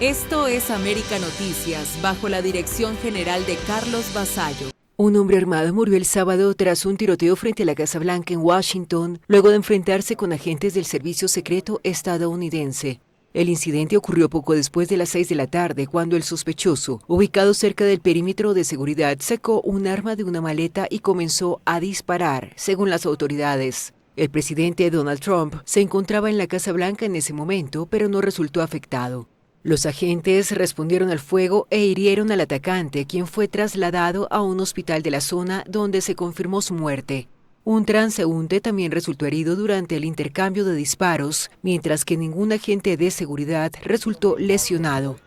Esto es América Noticias, bajo la dirección general de Carlos Vasallo. Un hombre armado murió el sábado tras un tiroteo frente a la Casa Blanca en Washington, luego de enfrentarse con agentes del Servicio Secreto estadounidense. El incidente ocurrió poco después de las 6 de la tarde, cuando el sospechoso, ubicado cerca del perímetro de seguridad, sacó un arma de una maleta y comenzó a disparar, según las autoridades. El presidente Donald Trump se encontraba en la Casa Blanca en ese momento, pero no resultó afectado. Los agentes respondieron al fuego e hirieron al atacante, quien fue trasladado a un hospital de la zona donde se confirmó su muerte. Un transeúnte también resultó herido durante el intercambio de disparos, mientras que ningún agente de seguridad resultó lesionado.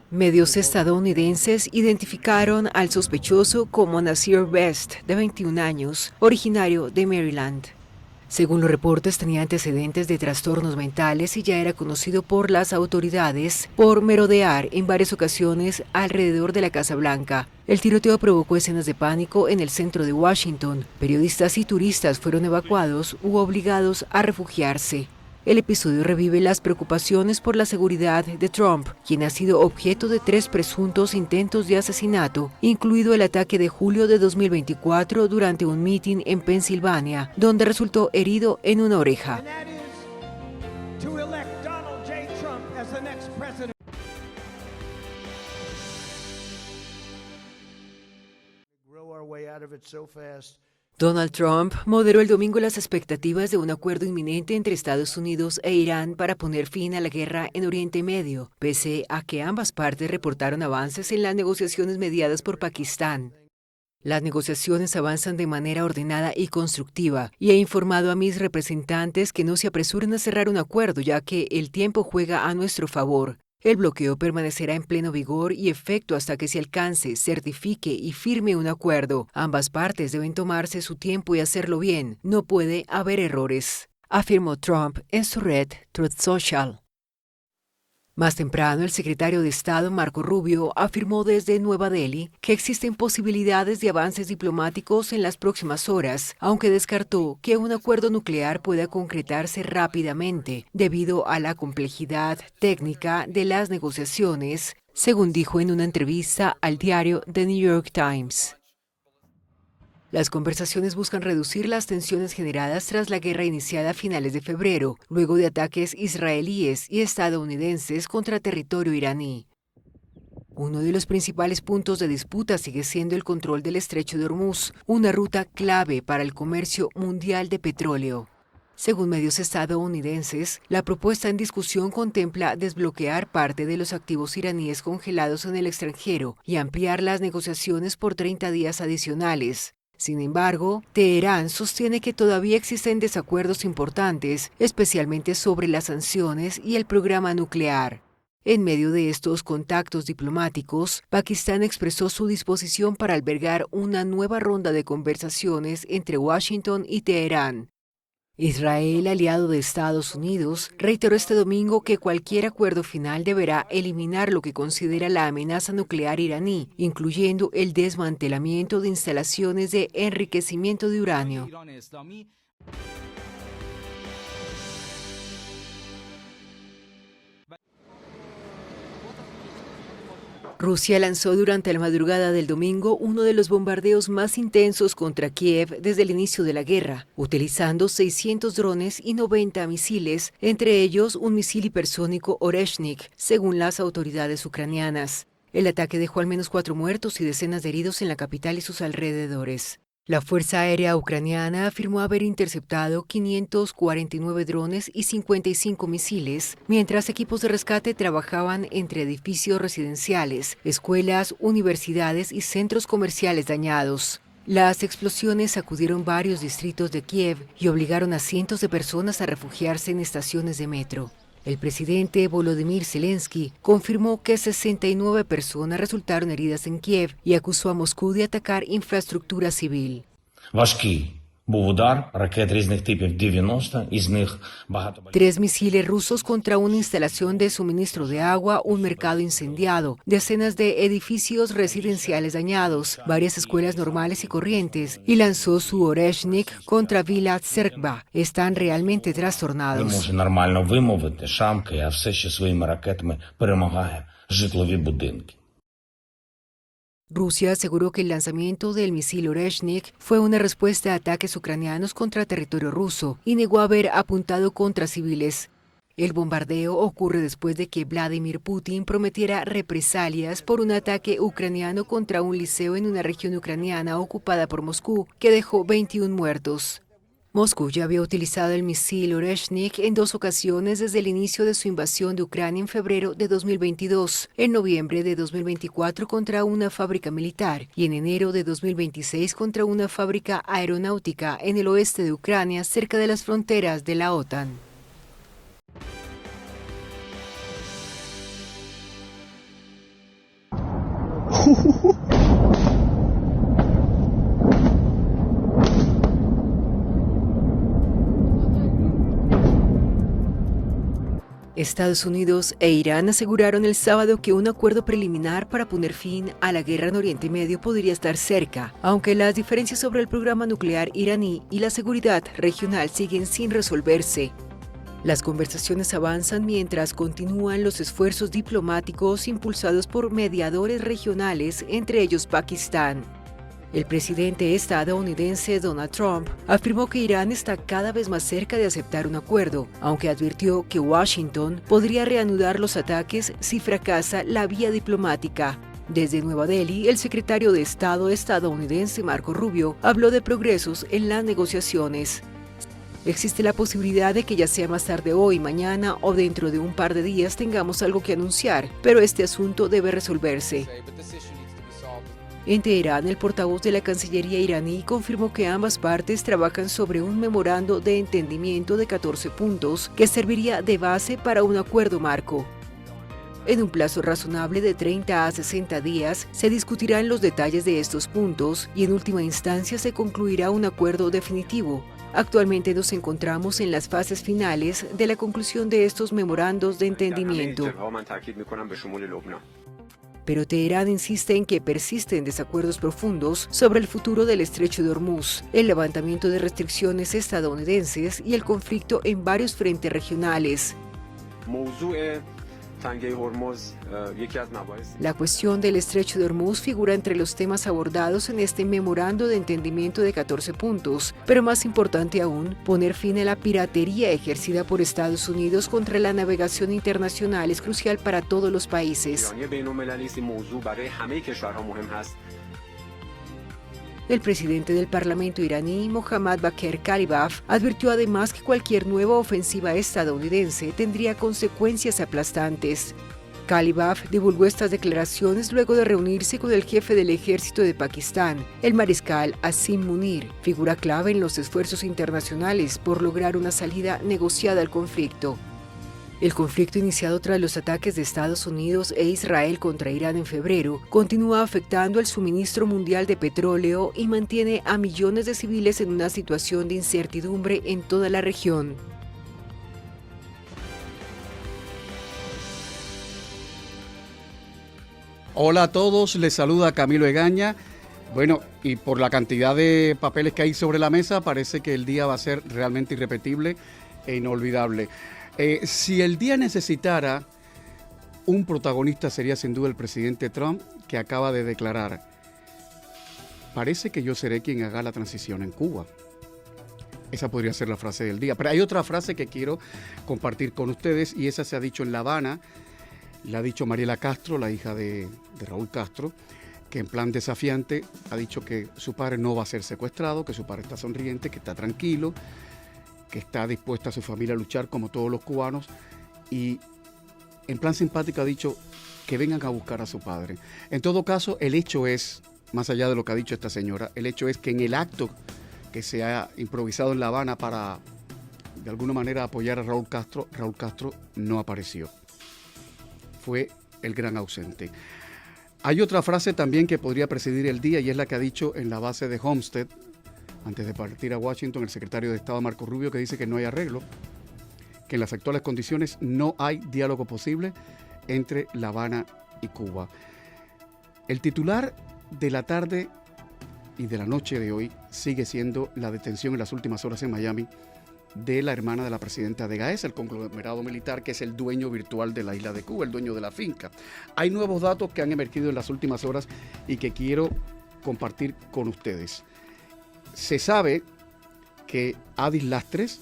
Medios estadounidenses identificaron al sospechoso como Nasir Best, de 21 años, originario de Maryland. Según los reportes, tenía antecedentes de trastornos mentales y ya era conocido por las autoridades por merodear en varias ocasiones alrededor de la Casa Blanca. El tiroteo provocó escenas de pánico en el centro de Washington. Periodistas y turistas fueron evacuados u obligados a refugiarse. El episodio revive las preocupaciones por la seguridad de Trump, quien ha sido objeto de 3 presuntos intentos de asesinato, incluido el ataque de julio de 2024 durante un mitin en Pensilvania, donde resultó herido en una oreja. Donald Trump moderó el domingo las expectativas de un acuerdo inminente entre Estados Unidos e Irán para poner fin a la guerra en Oriente Medio, pese a que ambas partes reportaron avances en las negociaciones mediadas por Pakistán. Las negociaciones avanzan de manera ordenada y constructiva, y he informado a mis representantes que no se apresuren a cerrar un acuerdo, ya que el tiempo juega a nuestro favor. El bloqueo permanecerá en pleno vigor y efecto hasta que se alcance, certifique y firme un acuerdo. Ambas partes deben tomarse su tiempo y hacerlo bien. No puede haber errores, afirmó Trump en su red Truth Social. Más temprano, el secretario de Estado, Marco Rubio, afirmó desde Nueva Delhi que existen posibilidades de avances diplomáticos en las próximas horas, aunque descartó que un acuerdo nuclear pueda concretarse rápidamente debido a la complejidad técnica de las negociaciones, según dijo en una entrevista al diario The New York Times. Las conversaciones buscan reducir las tensiones generadas tras la guerra iniciada a finales de febrero, luego de ataques israelíes y estadounidenses contra territorio iraní. Uno de los principales puntos de disputa sigue siendo el control del Estrecho de Hormuz, una ruta clave para el comercio mundial de petróleo. Según medios estadounidenses, la propuesta en discusión contempla desbloquear parte de los activos iraníes congelados en el extranjero y ampliar las negociaciones por 30 días adicionales. Sin embargo, Teherán sostiene que todavía existen desacuerdos importantes, especialmente sobre las sanciones y el programa nuclear. En medio de estos contactos diplomáticos, Pakistán expresó su disposición para albergar una nueva ronda de conversaciones entre Washington y Teherán. Israel, aliado de Estados Unidos, reiteró este domingo que cualquier acuerdo final deberá eliminar lo que considera la amenaza nuclear iraní, incluyendo el desmantelamiento de instalaciones de enriquecimiento de uranio. Rusia lanzó durante la madrugada del domingo uno de los bombardeos más intensos contra Kiev desde el inicio de la guerra, utilizando 600 drones y 90 misiles, entre ellos un misil hipersónico Oreshnik, según las autoridades ucranianas. El ataque dejó al menos 4 muertos y decenas de heridos en la capital y sus alrededores. La Fuerza Aérea Ucraniana afirmó haber interceptado 549 drones y 55 misiles, mientras equipos de rescate trabajaban entre edificios residenciales, escuelas, universidades y centros comerciales dañados. Las explosiones sacudieron varios distritos de Kiev y obligaron a cientos de personas a refugiarse en estaciones de metro. El presidente Volodymyr Zelensky confirmó que 69 personas resultaron heridas en Kiev y acusó a Moscú de atacar infraestructura civil. Був удар ракет різних типів 90, із них багато... 3 misiles rusos contra una instalación de suministro de agua, un mercado incendiado, decenas de edificios residenciales dañados, varias escuelas normales y corrientes, y lanzó su Oreshnik contra Vila Tserkva. Están realmente Не trastornados. може нормально вимовити, шамкає, а все ще своїми ракетами перемагає житлові будинки. Rusia aseguró que el lanzamiento del misil Oreshnik fue una respuesta a ataques ucranianos contra territorio ruso y negó haber apuntado contra civiles. El bombardeo ocurre después de que Vladimir Putin prometiera represalias por un ataque ucraniano contra un liceo en una región ucraniana ocupada por Moscú, que dejó 21 muertos. Moscú ya había utilizado el misil Oreshnik en 2 ocasiones desde el inicio de su invasión de Ucrania en febrero de 2022, en noviembre de 2024 contra una fábrica militar y en enero de 2026 contra una fábrica aeronáutica en el oeste de Ucrania, cerca de las fronteras de la OTAN. Estados Unidos e Irán aseguraron el sábado que un acuerdo preliminar para poner fin a la guerra en Oriente Medio podría estar cerca, aunque las diferencias sobre el programa nuclear iraní y la seguridad regional siguen sin resolverse. Las conversaciones avanzan mientras continúan los esfuerzos diplomáticos impulsados por mediadores regionales, entre ellos Pakistán. El presidente estadounidense Donald Trump afirmó que Irán está cada vez más cerca de aceptar un acuerdo, aunque advirtió que Washington podría reanudar los ataques si fracasa la vía diplomática. Desde Nueva Delhi, el secretario de Estado estadounidense Marco Rubio habló de progresos en las negociaciones. Existe la posibilidad de que ya sea más tarde hoy, mañana o dentro de un par de días tengamos algo que anunciar, pero este asunto debe resolverse. En Teherán, el portavoz de la Cancillería iraní confirmó que ambas partes trabajan sobre un memorando de entendimiento de 14 puntos que serviría de base para un acuerdo marco. En un plazo razonable de 30 a 60 días, se discutirán los detalles de estos puntos y en última instancia se concluirá un acuerdo definitivo. Actualmente nos encontramos en las fases finales de la conclusión de estos memorandos de entendimiento. Pero Teherán insiste en que persisten desacuerdos profundos sobre el futuro del estrecho de Hormuz, el levantamiento de restricciones estadounidenses y el conflicto en varios frentes regionales. La cuestión del estrecho de Hormuz figura entre los temas abordados en este memorando de entendimiento de 14 puntos, pero más importante aún, poner fin a la piratería ejercida por Estados Unidos contra la navegación internacional es crucial para todos los países. El presidente del Parlamento iraní, Mohammad Bagher Kalibaf, advirtió además que cualquier nueva ofensiva estadounidense tendría consecuencias aplastantes. Kalibaf divulgó estas declaraciones luego de reunirse con el jefe del ejército de Pakistán, el mariscal Asim Munir, figura clave en los esfuerzos internacionales por lograr una salida negociada al conflicto. El conflicto iniciado tras los ataques de Estados Unidos e Israel contra Irán en febrero continúa afectando el suministro mundial de petróleo y mantiene a millones de civiles en una situación de incertidumbre en toda la región. Hola a todos, les saluda Camilo Egaña. Bueno, y por la cantidad de papeles que hay sobre la mesa, parece que el día va a ser realmente irrepetible e inolvidable. Si el día necesitara un protagonista, sería sin duda el presidente Trump, que acaba de declarar: parece que yo seré quien haga la transición en Cuba. Esa podría ser la frase del día. Pero hay otra frase que quiero compartir con ustedes, y esa se ha dicho en La Habana. La ha dicho Mariela Castro, la hija de Raúl Castro, que en plan desafiante ha dicho que su padre no va a ser secuestrado, que su padre está sonriente, que está tranquilo, que está dispuesta a su familia a luchar como todos los cubanos, y en plan simpático ha dicho que vengan a buscar a su padre. En todo caso, el hecho es, más allá de lo que ha dicho esta señora, el hecho es que en el acto que se ha improvisado en La Habana para, de alguna manera, apoyar a Raúl Castro no apareció. Fue el gran ausente. Hay otra frase también que podría presidir el día, y es la que ha dicho en la base de Homestead antes de partir a Washington, el secretario de Estado Marco Rubio, que dice que no hay arreglo, que en las actuales condiciones no hay diálogo posible entre La Habana y Cuba. El titular de la tarde y de la noche de hoy sigue siendo la detención en las últimas horas en Miami de la hermana de la presidenta de Gaesa, el conglomerado militar que es el dueño virtual de la isla de Cuba, el dueño de la finca. Hay nuevos datos que han emergido en las últimas horas y que quiero compartir con ustedes. Se sabe que Adis Lastres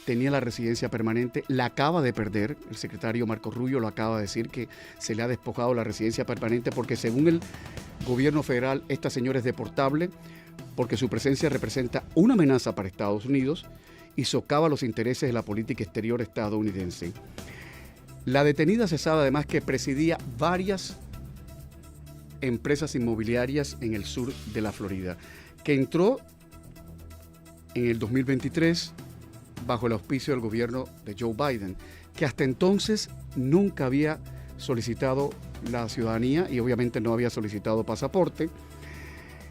tenía la residencia permanente, la acaba de perder, el secretario Marco Rubio lo acaba de decir, que se le ha despojado la residencia permanente porque según el gobierno federal esta señora es deportable porque su presencia representa una amenaza para Estados Unidos y socava los intereses de la política exterior estadounidense. La detenida se sabe además que presidía varias empresas inmobiliarias en el sur de la Florida, que entró en el 2023 bajo el auspicio del gobierno de Joe Biden, que hasta entonces nunca había solicitado la ciudadanía y obviamente no había solicitado pasaporte.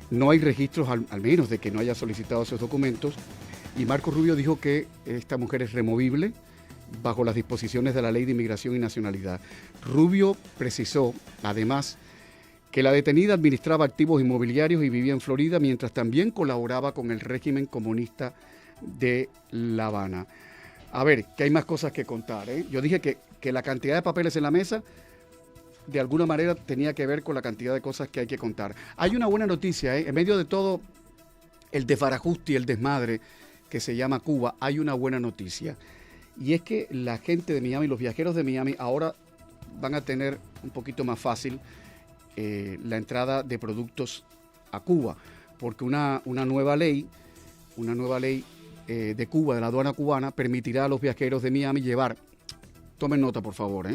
No hay registros, al menos, de que no haya solicitado esos documentos. Y Marco Rubio dijo que esta mujer es removible bajo las disposiciones de la Ley de Inmigración y Nacionalidad. Rubio precisó, además, que la detenida administraba activos inmobiliarios y vivía en Florida, mientras también colaboraba con el régimen comunista de La Habana. A ver, que hay más cosas que contar, ¿eh? Yo dije que la cantidad de papeles en la mesa de alguna manera tenía que ver con la cantidad de cosas que hay que contar. Hay una buena noticia, ¿eh? En medio de todo el desbarajuste y el desmadre que se llama Cuba, hay una buena noticia. Y es que la gente de Miami, los viajeros de Miami, ahora van a tener un poquito más fácil la entrada de productos a Cuba, porque una nueva ley de Cuba, de la aduana cubana, permitirá a los viajeros de Miami llevar, tomen nota por favor,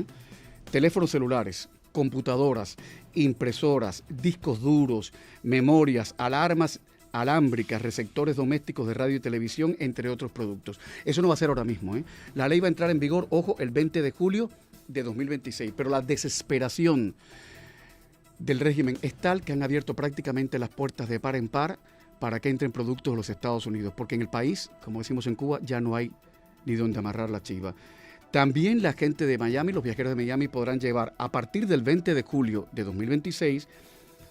teléfonos celulares, computadoras, impresoras, discos duros, memorias, alarmas alámbricas, receptores domésticos de radio y televisión, entre otros productos. Eso no va a ser ahora mismo, ¿eh? La ley va a entrar en vigor, ojo, el 20 de julio de 2026, pero la desesperación del régimen es tal que han abierto prácticamente las puertas de par en par para que entren productos de los Estados Unidos, porque en el país, como decimos en Cuba, ya no hay ni donde amarrar la chiva. También la gente de Miami, los viajeros de Miami, podrán llevar a partir del 20 de julio de 2026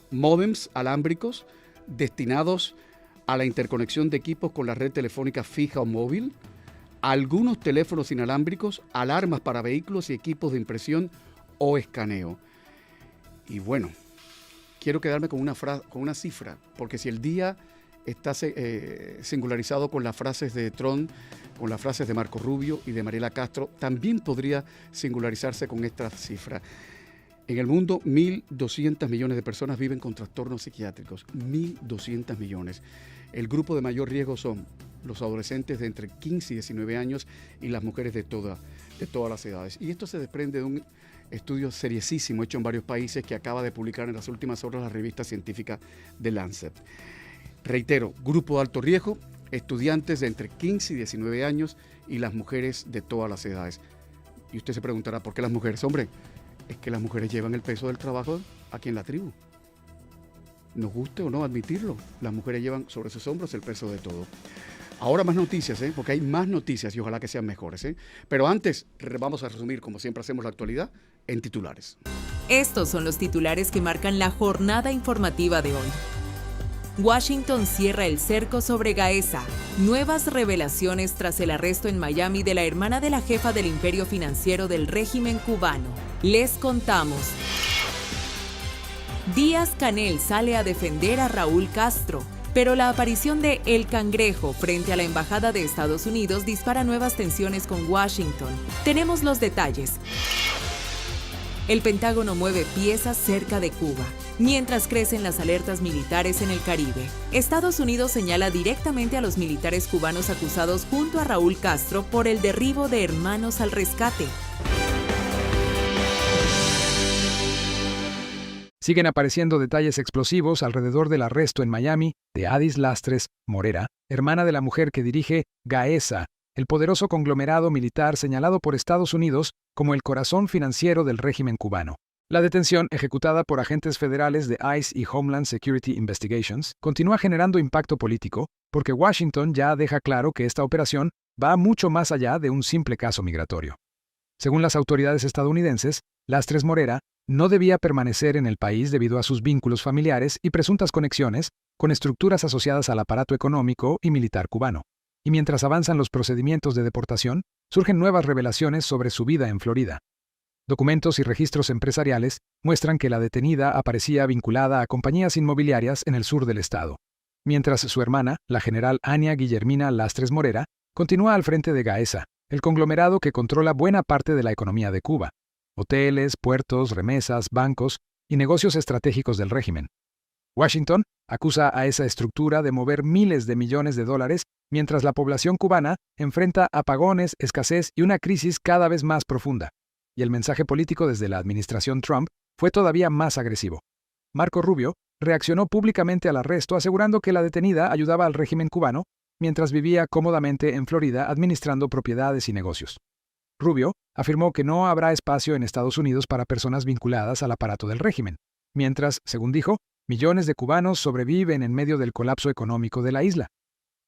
módems alámbricos destinados a la interconexión de equipos con la red telefónica fija o móvil, algunos teléfonos inalámbricos, alarmas para vehículos y equipos de impresión o escaneo. Y bueno, quiero quedarme con una cifra, porque si el día está singularizado con las frases de Trump, con las frases de Marco Rubio y de Mariela Castro, también podría singularizarse con esta cifra. En el mundo, 1.200 millones de personas viven con trastornos psiquiátricos. 1.200 millones. El grupo de mayor riesgo son los adolescentes de entre 15 y 19 años y las mujeres de todas las edades. Y esto se desprende de un estudio seriosísimo hecho en varios países que acaba de publicar en las últimas horas la revista científica The Lancet. Reitero, grupo de alto riesgo, estudiantes de entre 15 y 19 años y las mujeres de todas las edades. Y usted se preguntará, ¿por qué las mujeres? Hombre, es que las mujeres llevan el peso del trabajo aquí en la tribu. Nos guste o no admitirlo, las mujeres llevan sobre sus hombros el peso de todo. Ahora más noticias, porque hay más noticias y ojalá que sean mejores. Pero antes vamos a resumir, como siempre hacemos, la actualidad en titulares. Estos son los titulares que marcan la jornada informativa de hoy. Washington cierra el cerco sobre Gaesa. Nuevas revelaciones tras el arresto en Miami de la hermana de la jefa del imperio financiero del régimen cubano. Les contamos. Díaz-Canel sale a defender a Raúl Castro, pero la aparición de El Cangrejo frente a la embajada de Estados Unidos dispara nuevas tensiones con Washington. Tenemos los detalles. El Pentágono mueve piezas cerca de Cuba, mientras crecen las alertas militares en el Caribe. Estados Unidos señala directamente a los militares cubanos acusados junto a Raúl Castro por el derribo de Hermanos al Rescate. Siguen apareciendo detalles explosivos alrededor del arresto en Miami de Adis Lastres Morera, hermana de la mujer que dirige Gaesa, el poderoso conglomerado militar señalado por Estados Unidos como el corazón financiero del régimen cubano. La detención, ejecutada por agentes federales de ICE y Homeland Security Investigations, continúa generando impacto político porque Washington ya deja claro que esta operación va mucho más allá de un simple caso migratorio. Según las autoridades estadounidenses, Lastres Morera no debía permanecer en el país debido a sus vínculos familiares y presuntas conexiones con estructuras asociadas al aparato económico y militar cubano. Y mientras avanzan los procedimientos de deportación, surgen nuevas revelaciones sobre su vida en Florida. Documentos y registros empresariales muestran que la detenida aparecía vinculada a compañías inmobiliarias en el sur del estado, mientras su hermana, la general Ania Guillermina Lastres Morera, continúa al frente de Gaesa, el conglomerado que controla buena parte de la economía de Cuba: hoteles, puertos, remesas, bancos y negocios estratégicos del régimen. Washington acusa a esa estructura de mover miles de millones de dólares mientras la población cubana enfrenta apagones, escasez y una crisis cada vez más profunda. Y el mensaje político desde la administración Trump fue todavía más agresivo. Marco Rubio reaccionó públicamente al arresto asegurando que la detenida ayudaba al régimen cubano mientras vivía cómodamente en Florida administrando propiedades y negocios. Rubio afirmó que no habrá espacio en Estados Unidos para personas vinculadas al aparato del régimen, mientras, según dijo, millones de cubanos sobreviven en medio del colapso económico de la isla.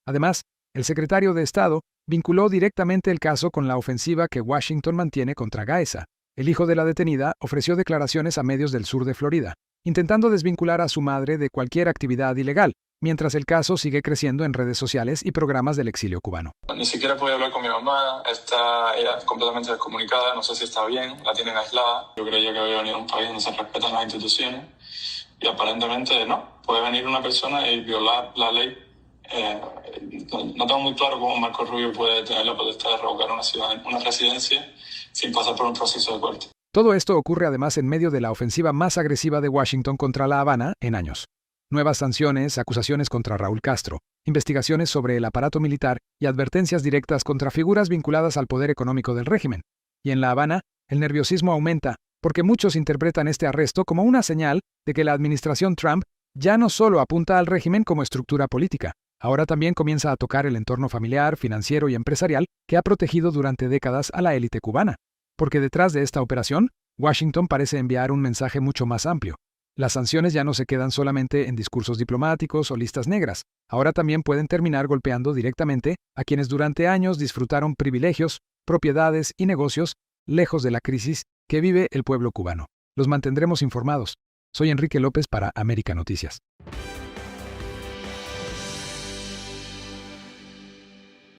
Además, el secretario de Estado vinculó directamente el caso con la ofensiva que Washington mantiene contra Gaesa. El hijo de la detenida ofreció declaraciones a medios del sur de Florida, intentando desvincular a su madre de cualquier actividad ilegal, mientras el caso sigue creciendo en redes sociales y programas del exilio cubano. Ni siquiera podía hablar con mi mamá, está ella completamente descomunicada, no sé si está bien, la tienen aislada. Yo creía que había venido a un país donde se respetan las instituciones y aparentemente no. Puede venir una persona y violar la ley. No tengo muy claro cómo Marco Rubio puede tener la potestad de revocar una residencia sin pasar por un proceso de corte. Todo esto ocurre además en medio de la ofensiva más agresiva de Washington contra La Habana en años. Nuevas sanciones, acusaciones contra Raúl Castro, investigaciones sobre el aparato militar y advertencias directas contra figuras vinculadas al poder económico del régimen. Y en La Habana, el nerviosismo aumenta, porque muchos interpretan este arresto como una señal de que la administración Trump ya no solo apunta al régimen como estructura política, ahora también comienza a tocar el entorno familiar, financiero y empresarial que ha protegido durante décadas a la élite cubana. Porque detrás de esta operación, Washington parece enviar un mensaje mucho más amplio. Las sanciones ya no se quedan solamente en discursos diplomáticos o listas negras, ahora también pueden terminar golpeando directamente a quienes durante años disfrutaron privilegios, propiedades y negocios lejos de la crisis que vive el pueblo cubano. Los mantendremos informados. Soy Enrique López para América Noticias.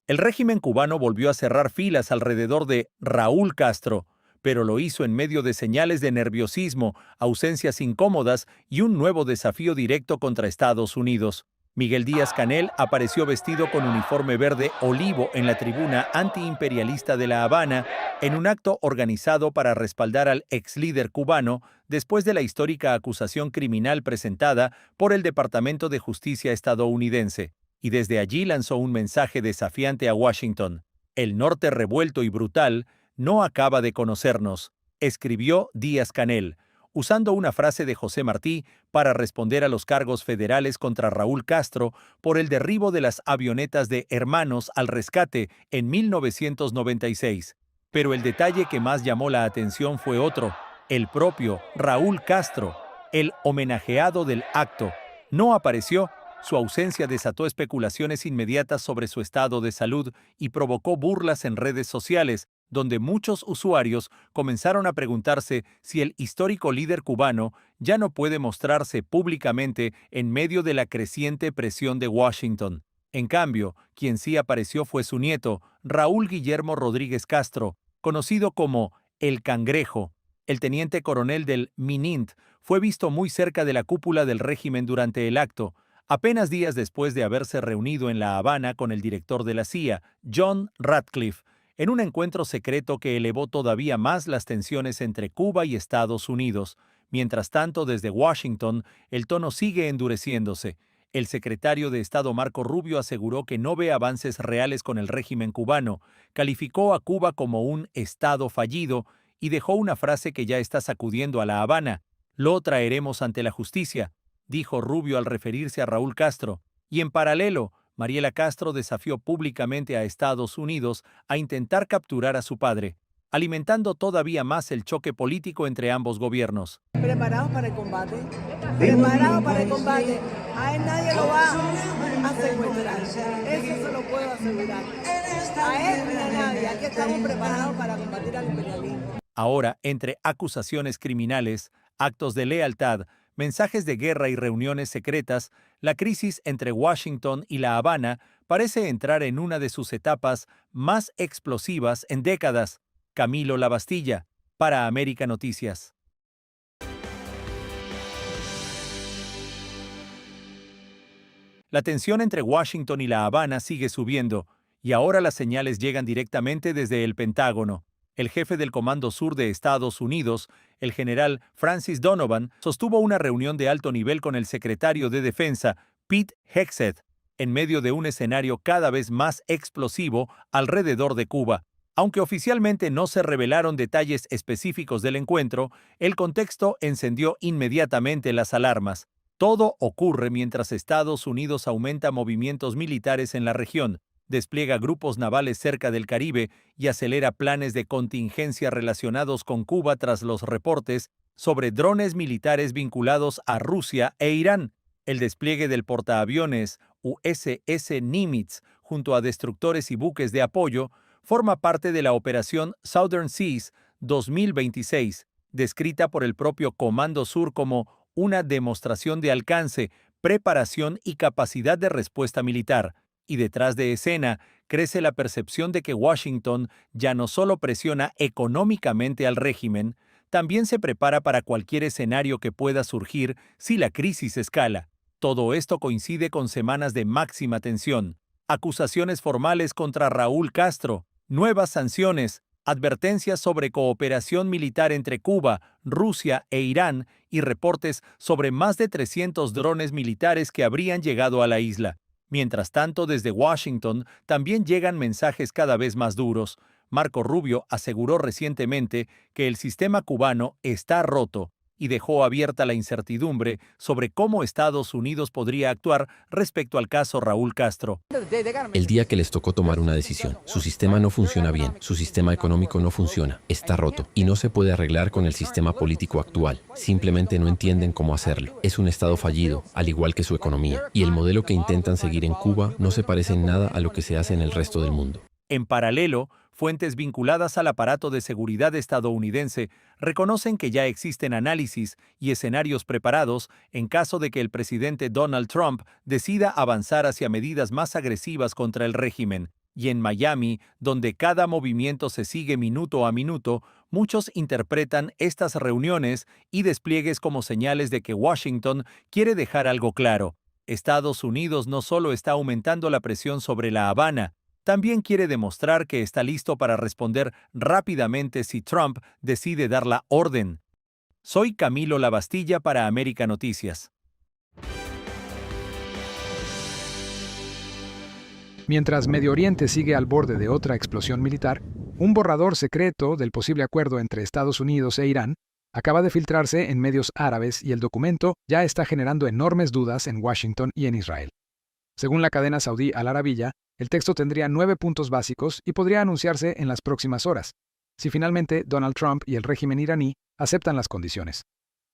El régimen cubano volvió a cerrar filas alrededor de Raúl Castro, pero lo hizo en medio de señales de nerviosismo, ausencias incómodas y un nuevo desafío directo contra Estados Unidos. Miguel Díaz-Canel apareció vestido con uniforme verde olivo en la tribuna antiimperialista de La Habana en un acto organizado para respaldar al ex líder cubano después de la histórica acusación criminal presentada por el Departamento de Justicia estadounidense. Y desde allí lanzó un mensaje desafiante a Washington. El norte revuelto y brutal no acaba de conocernos, escribió Díaz-Canel, usando una frase de José Martí para responder a los cargos federales contra Raúl Castro por el derribo de las avionetas de Hermanos al Rescate en 1996. Pero el detalle que más llamó la atención fue otro. El propio Raúl Castro, el homenajeado del acto, no apareció. Su ausencia desató especulaciones inmediatas sobre su estado de salud y provocó burlas en redes sociales, donde muchos usuarios comenzaron a preguntarse si el histórico líder cubano ya no puede mostrarse públicamente en medio de la creciente presión de Washington. En cambio, quien sí apareció fue su nieto, Raúl Guillermo Rodríguez Castro, conocido como El Cangrejo. El teniente coronel del MININT fue visto muy cerca de la cúpula del régimen durante el acto, apenas días después de haberse reunido en La Habana con el director de la CIA, John Ratcliffe, en un encuentro secreto que elevó todavía más las tensiones entre Cuba y Estados Unidos. Mientras tanto, desde Washington, el tono sigue endureciéndose. El secretario de Estado Marco Rubio aseguró que no ve avances reales con el régimen cubano, calificó a Cuba como un Estado fallido y dejó una frase que ya está sacudiendo a La Habana: «Lo traeremos ante la justicia», dijo Rubio al referirse a Raúl Castro. Y en paralelo, Mariela Castro desafió públicamente a Estados Unidos a intentar capturar a su padre. alimentando todavía más el choque político entre ambos gobiernos. Preparados para el combate, preparados para el combate. A él nadie lo va a secuestrar, eso se lo puedo asegurar. A él ni a nadie, aquí estamos preparados para combatir al imperialismo. Ahora, entre acusaciones criminales, actos de lealtad, mensajes de guerra y reuniones secretas, la crisis entre Washington y La Habana parece entrar en una de sus etapas más explosivas en décadas. Camilo Lavastilla, para América Noticias. La tensión entre Washington y La Habana sigue subiendo, y ahora las señales llegan directamente desde el Pentágono. El jefe del Comando Sur de Estados Unidos, el general Francis Donovan, sostuvo una reunión de alto nivel con el secretario de Defensa, Pete Hegseth, en medio de un escenario cada vez más explosivo alrededor de Cuba. Aunque oficialmente no se revelaron detalles específicos del encuentro, el contexto encendió inmediatamente las alarmas. Todo ocurre mientras Estados Unidos aumenta movimientos militares en la región, despliega grupos navales cerca del Caribe y acelera planes de contingencia relacionados con Cuba tras los reportes sobre drones militares vinculados a Rusia e Irán. El despliegue del portaaviones USS Nimitz junto a destructores y buques de apoyo forma parte de la operación Southern Seas 2026, descrita por el propio Comando Sur como una demostración de alcance, preparación y capacidad de respuesta militar. Y detrás de escena crece la percepción de que Washington ya no solo presiona económicamente al régimen, también se prepara para cualquier escenario que pueda surgir si la crisis escala. Todo esto coincide con semanas de máxima tensión, acusaciones formales contra Raúl Castro, nuevas sanciones, advertencias sobre cooperación militar entre Cuba, Rusia e Irán y reportes sobre más de 300 drones militares que habrían llegado a la isla. Mientras tanto, desde Washington también llegan mensajes cada vez más duros. Marco Rubio aseguró recientemente que el sistema cubano está roto y dejó abierta la incertidumbre sobre cómo Estados Unidos podría actuar respecto al caso Raúl Castro. El día que les tocó tomar una decisión, su sistema no funciona bien, su sistema económico no funciona, está roto y no se puede arreglar con el sistema político actual. Simplemente no entienden cómo hacerlo. Es un estado fallido, al igual que su economía, y el modelo que intentan seguir en Cuba no se parece en nada a lo que se hace en el resto del mundo. En paralelo, fuentes vinculadas al aparato de seguridad estadounidense reconocen que ya existen análisis y escenarios preparados en caso de que el presidente Donald Trump decida avanzar hacia medidas más agresivas contra el régimen. Y en Miami, donde cada movimiento se sigue minuto a minuto, muchos interpretan estas reuniones y despliegues como señales de que Washington quiere dejar algo claro. Estados Unidos no solo está aumentando la presión sobre La Habana, también quiere demostrar que está listo para responder rápidamente si Trump decide dar la orden. Soy Camilo Lavastilla para América Noticias. Mientras Medio Oriente sigue al borde de otra explosión militar, un borrador secreto del posible acuerdo entre Estados Unidos e Irán acaba de filtrarse en medios árabes y el documento ya está generando enormes dudas en Washington y en Israel. Según la cadena saudí Al Arabiya, el texto tendría 9 puntos básicos y podría anunciarse en las próximas horas, si finalmente Donald Trump y el régimen iraní aceptan las condiciones.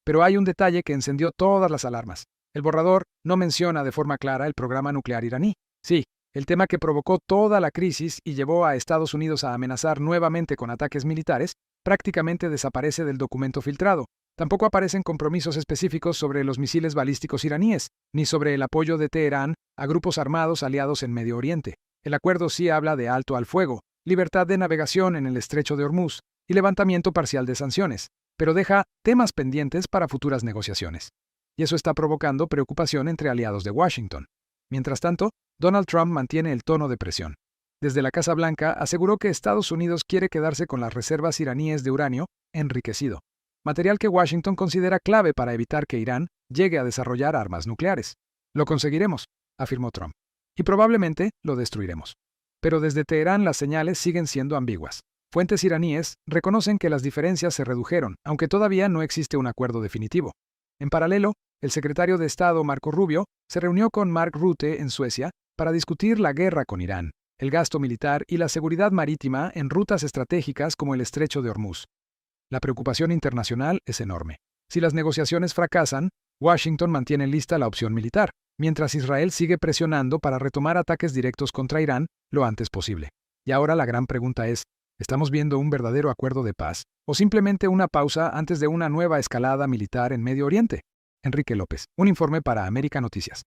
Pero hay un detalle que encendió todas las alarmas. El borrador no menciona de forma clara el programa nuclear iraní. Sí, el tema que provocó toda la crisis y llevó a Estados Unidos a amenazar nuevamente con ataques militares, prácticamente desaparece del documento filtrado. Tampoco aparecen compromisos específicos sobre los misiles balísticos iraníes, ni sobre el apoyo de Teherán a grupos armados aliados en Medio Oriente. El acuerdo sí habla de alto al fuego, libertad de navegación en el estrecho de Hormuz y levantamiento parcial de sanciones, pero deja temas pendientes para futuras negociaciones. Y eso está provocando preocupación entre aliados de Washington. Mientras tanto, Donald Trump mantiene el tono de presión. Desde la Casa Blanca aseguró que Estados Unidos quiere quedarse con las reservas iraníes de uranio enriquecido, material que Washington considera clave para evitar que Irán llegue a desarrollar armas nucleares. Lo conseguiremos, afirmó Trump, y probablemente lo destruiremos. Pero desde Teherán las señales siguen siendo ambiguas. Fuentes iraníes reconocen que las diferencias se redujeron, aunque todavía no existe un acuerdo definitivo. En paralelo, el secretario de Estado Marco Rubio se reunió con Mark Rutte en Suecia para discutir la guerra con Irán. el gasto militar y la seguridad marítima en rutas estratégicas como el Estrecho de Hormuz. La preocupación internacional es enorme. Si las negociaciones fracasan, Washington mantiene lista la opción militar, mientras Israel sigue presionando para retomar ataques directos contra Irán lo antes posible. Y ahora la gran pregunta es, ¿estamos viendo un verdadero acuerdo de paz o simplemente una pausa antes de una nueva escalada militar en Medio Oriente? Enrique López, un informe para América Noticias.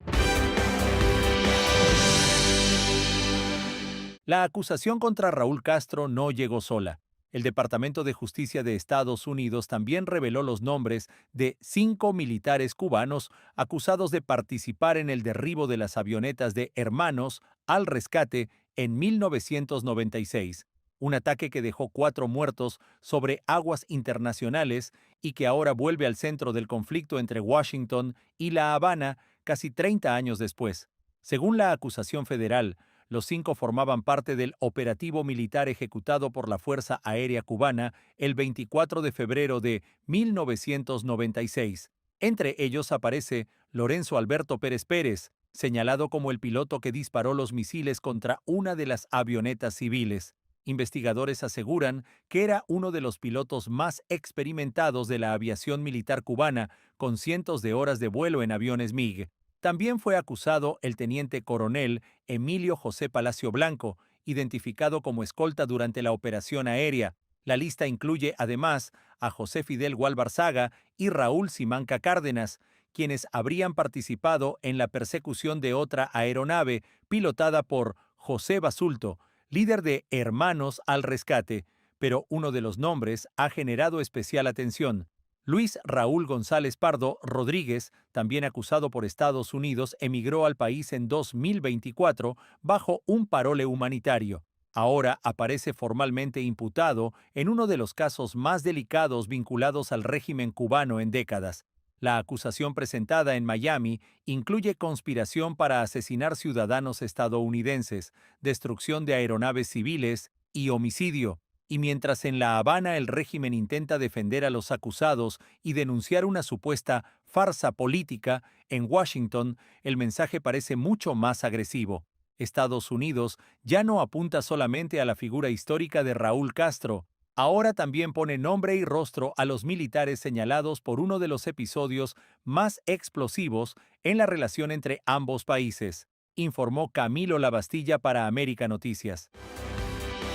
La acusación contra Raúl Castro no llegó sola. El Departamento de Justicia de Estados Unidos también reveló los nombres de 5 militares cubanos acusados de participar en el derribo de las avionetas de Hermanos al Rescate en 1996, un ataque que dejó 4 muertos sobre aguas internacionales y que ahora vuelve al centro del conflicto entre Washington y La Habana casi 30 años después. Según la acusación federal, los 5 formaban parte del operativo militar ejecutado por la Fuerza Aérea Cubana el 24 de febrero de 1996. Entre ellos aparece Lorenzo Alberto Pérez Pérez, señalado como el piloto que disparó los misiles contra una de las avionetas civiles. Investigadores aseguran que era uno de los pilotos más experimentados de la aviación militar cubana, con cientos de horas de vuelo en aviones MiG. También fue acusado el teniente coronel Emilio José Palacio Blanco, identificado como escolta durante la operación aérea. La lista incluye además a José Fidel Gualbarzaga y Raúl Simanca Cárdenas, quienes habrían participado en la persecución de otra aeronave pilotada por José Basulto, líder de Hermanos al Rescate, pero uno de los nombres ha generado especial atención. Luis Raúl González Pardo Rodríguez, también acusado por Estados Unidos, emigró al país en 2024 bajo un parole humanitario. Ahora aparece formalmente imputado en uno de los casos más delicados vinculados al régimen cubano en décadas. La acusación presentada en Miami incluye conspiración para asesinar ciudadanos estadounidenses, destrucción de aeronaves civiles y homicidio. Y mientras en La Habana el régimen intenta defender a los acusados y denunciar una supuesta farsa política, en Washington el mensaje parece mucho más agresivo. Estados Unidos ya no apunta solamente a la figura histórica de Raúl Castro, ahora también pone nombre y rostro a los militares señalados por uno de los episodios más explosivos en la relación entre ambos países, informó Camilo Lavastilla para América Noticias.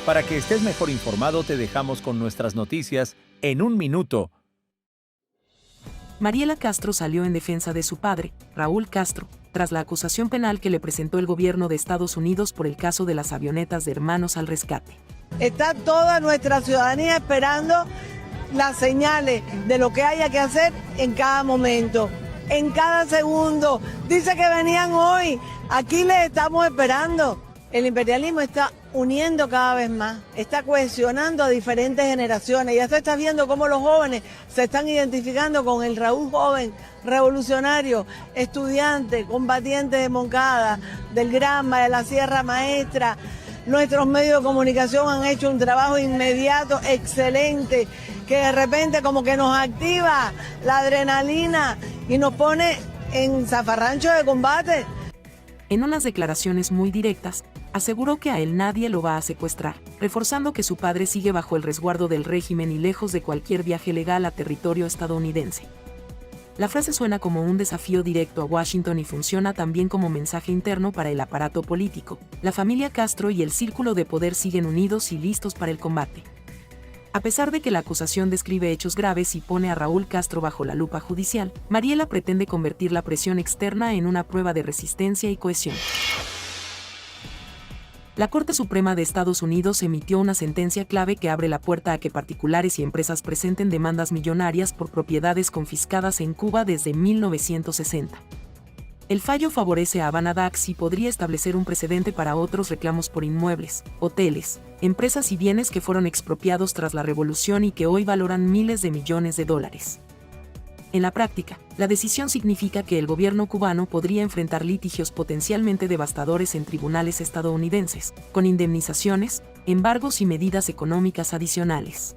Para que estés mejor informado, te dejamos con nuestras noticias en un minuto. Mariela Castro salió en defensa de su padre, Raúl Castro, tras la acusación penal que le presentó el gobierno de Estados Unidos por el caso de las avionetas de Hermanos al Rescate. Está toda nuestra ciudadanía esperando las señales de lo que haya que hacer en cada momento, en cada segundo. Dice que venían hoy, aquí les estamos esperando. El imperialismo está uniendo cada vez más, está cohesionando a diferentes generaciones. Ya se está viendo cómo los jóvenes se están identificando con el Raúl joven, revolucionario, estudiante, combatiente de Moncada, del Granma, de la Sierra Maestra. Nuestros medios de comunicación han hecho un trabajo inmediato, excelente, que de repente como que nos activa la adrenalina y nos pone en zafarrancho de combate. En unas declaraciones muy directas, aseguró que a él nadie lo va a secuestrar, reforzando que su padre sigue bajo el resguardo del régimen y lejos de cualquier viaje legal a territorio estadounidense. La frase suena como un desafío directo a Washington y funciona también como mensaje interno para el aparato político. La familia Castro y el círculo de poder siguen unidos y listos para el combate. A pesar de que la acusación describe hechos graves y pone a Raúl Castro bajo la lupa judicial, Mariela pretende convertir la presión externa en una prueba de resistencia y cohesión. La Corte Suprema de Estados Unidos emitió una sentencia clave que abre la puerta a que particulares y empresas presenten demandas millonarias por propiedades confiscadas en Cuba desde 1960. El fallo favorece a Banamex y podría establecer un precedente para otros reclamos por inmuebles, hoteles, empresas y bienes que fueron expropiados tras la revolución y que hoy valoran miles de millones de dólares. En la práctica, la decisión significa que el gobierno cubano podría enfrentar litigios potencialmente devastadores en tribunales estadounidenses, con indemnizaciones, embargos y medidas económicas adicionales.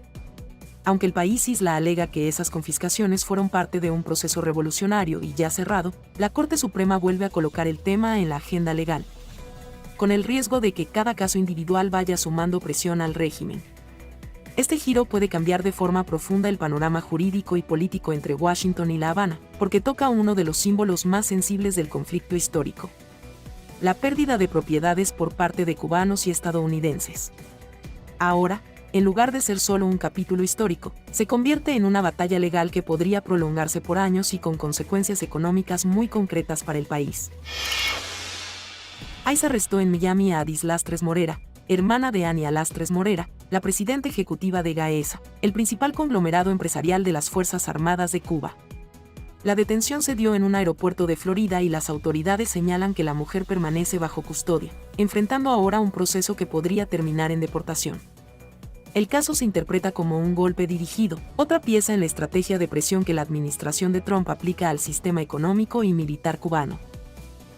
Aunque el país isla alega que esas confiscaciones fueron parte de un proceso revolucionario y ya cerrado, la Corte Suprema vuelve a colocar el tema en la agenda legal. con el riesgo de que cada caso individual vaya sumando presión al régimen. Este giro puede cambiar de forma profunda el panorama jurídico y político entre Washington y La Habana, porque toca uno de los símbolos más sensibles del conflicto histórico: la pérdida de propiedades por parte de cubanos y estadounidenses. Ahora, en lugar de ser solo un capítulo histórico, se convierte en una batalla legal que podría prolongarse por años y con consecuencias económicas muy concretas para el país. ICE arrestó en Miami a Adis Lastres Morera, hermana de Ania Lastres Morera, la presidenta ejecutiva de Gaesa, el principal conglomerado empresarial de las Fuerzas Armadas de Cuba. La detención se dio en un aeropuerto de Florida y las autoridades señalan que la mujer permanece bajo custodia, enfrentando ahora un proceso que podría terminar en deportación. El caso se interpreta como un golpe dirigido, otra pieza en la estrategia de presión que la administración de Trump aplica al sistema económico y militar cubano.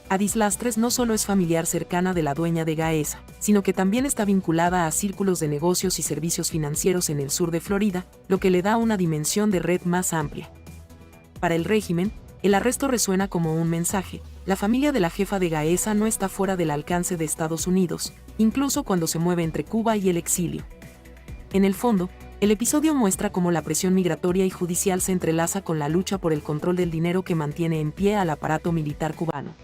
Adis Lastres no solo es familiar cercana de la dueña de Gaesa, sino que también está vinculada a círculos de negocios y servicios financieros en el sur de Florida, lo que le da una dimensión de red más amplia. Para el régimen, el arresto resuena como un mensaje: la familia de la jefa de Gaesa no está fuera del alcance de Estados Unidos, incluso cuando se mueve entre Cuba y el exilio. En el fondo, el episodio muestra cómo la presión migratoria y judicial se entrelaza con la lucha por el control del dinero que mantiene en pie al aparato militar cubano.